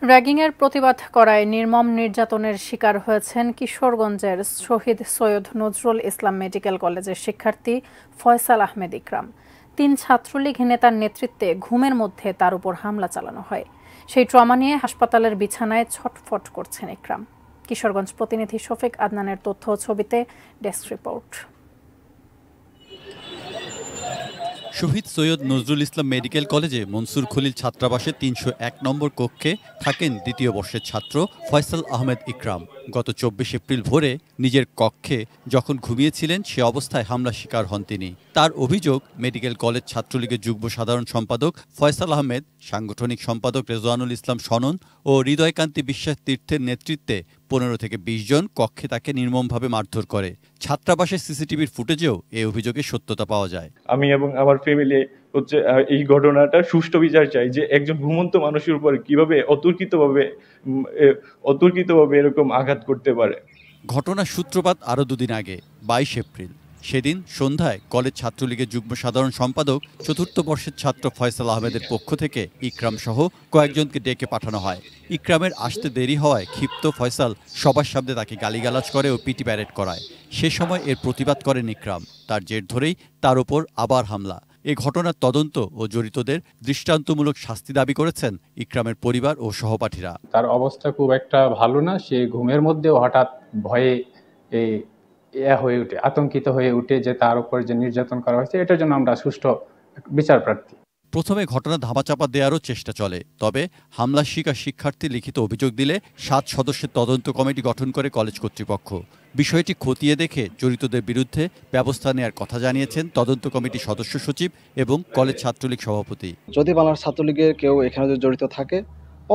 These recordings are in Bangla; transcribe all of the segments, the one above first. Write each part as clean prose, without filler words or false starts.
র্যাগিংয়ের প্রতিবাদ করায় নির্মম নির্যাতনের শিকার হয়েছেন কিশোরগঞ্জের শহীদ সৈয়দ নজরুল ইসলাম মেডিকেল কলেজের শিক্ষার্থী ফয়সাল আহমেদ ইকরাম। ৩ ছাত্রলীগ নেতার নেতৃত্বে ঘুমের মধ্যে তার উপর হামলা চালানো হয়। সেই ট্রমা নিয়ে হাসপাতালের বিছানায় ছটফট করছেন ইকরাম। কিশোরগঞ্জ প্রতিনিধি শফিক আদনানের তথ্য ও ছবিতে ডেস্ক রিপোর্ট। শহীদ সৈয়দ নজরুল ইসলাম মেডিকেল কলেজে মনসুর খলিল ছাত্রাবাসে ৩০১ নম্বর কক্ষে থাকেন দ্বিতীয় বর্ষের ছাত্র ফয়সাল আহমেদ ইকরাম। গত ২৪ এপ্রিল ভোরে নিজের কক্ষে যখন ঘুমিয়েছিলেন সে অবস্থায় হামলার শিকার হন তিনি। তার অভিযোগ, মেডিকেল কলেজ ছাত্রলীগের যুগ্ম সাধারণ সম্পাদক ফয়সাল আহমেদ, সাংগঠনিক সম্পাদক রেজওয়ানুল ইসলাম সনন ও হৃদয়কান্তি বিশ্বাস তীর্থের নেতৃত্বে ১৫ থেকে ২০ জন কক্ষে তাকে নির্মমভাবে মারধর করে। ছাত্রাবাসের সিসিটিভির ফুটেজেও এই অভিযোগের সত্যতা পাওয়া যায়। আমি এবং আমার ফ্যামিলি এই ঘটনাটা সুষ্ঠু বিচার চাই, যে একজন ঘুমন্ত মানুষের উপর কিভাবে অতর্কিতভাবে এরকম আঘাত করতে পারে। ঘটনার সূত্রপাত আরও দুদিন আগে, ২২ এপ্রিল। সেদিন সন্ধ্যায় কলেজ ছাত্রলীগের যুগ্ম সাধারণ সম্পাদক চতুর্থ বর্ষের ছাত্র ফয়সাল আহমেদের পক্ষ থেকে ইকরাম সহ কয়েকজনকে ডেকে পাঠানো হয়। ইকরামের আসতে দেরি হওয়ায় ক্ষিপ্ত ফয়সাল সবার সামনে তাকে গালিগালাজ করে ও পিটি প্যারেড করায়। সে সময় এর প্রতিবাদ করেন ইকরাম। তার জের ধরেই তার ওপর আবার হামলা। এ ঘটনার তদন্ত ও জড়িতদের দৃষ্টান্তমূলক শাস্তি দাবি করেছেন ইকরামের পরিবার ও সহপাঠীরা। তার অবস্থা খুব একটা ভালো না। সে ঘুমের মধ্যেও হঠাৎ ভয়ে হয়ে উঠে, আতঙ্কিত হয়ে উঠে যে তার উপর যে নির্যাতন করা হয়েছে, এটার জন্য আমরা সুষ্ঠু বিচার প্রার্থী। প্রথমে ঘটনা ধামাচাপা দেওয়ারও চেষ্টা চলে। তবে হামলার শিকার শিক্ষার্থী লিখিত অভিযোগ দিলে ৭ সদস্যের তদন্ত কমিটি গঠন করে কলেজ কর্তৃপক্ষ। বিষয়টি খতিয়ে দেখে জড়িতদের বিরুদ্ধে ব্যবস্থা নেওয়ার কথা জানিয়েছেন তদন্ত কমিটির সদস্য সচিব এবং কলেজ ছাত্রলীগ সভাপতি। যদি বাংলার ছাত্রলীগের কেউ এখানে জড়িত থাকে,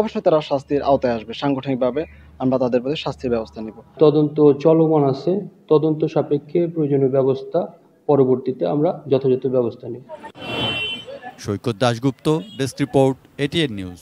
অবশ্যই তারা শাস্তির আওতায় আসবে। সাংগঠনিকভাবে আমরা তাদের প্রতি শাস্তির ব্যবস্থা নেব। তদন্ত চলমান আছে, তদন্ত সাপেক্ষে প্রয়োজনীয় ব্যবস্থা পরবর্তীতে আমরা যথাযথ ব্যবস্থা নেব। Saikat Dasgupta, desk report, ATN news.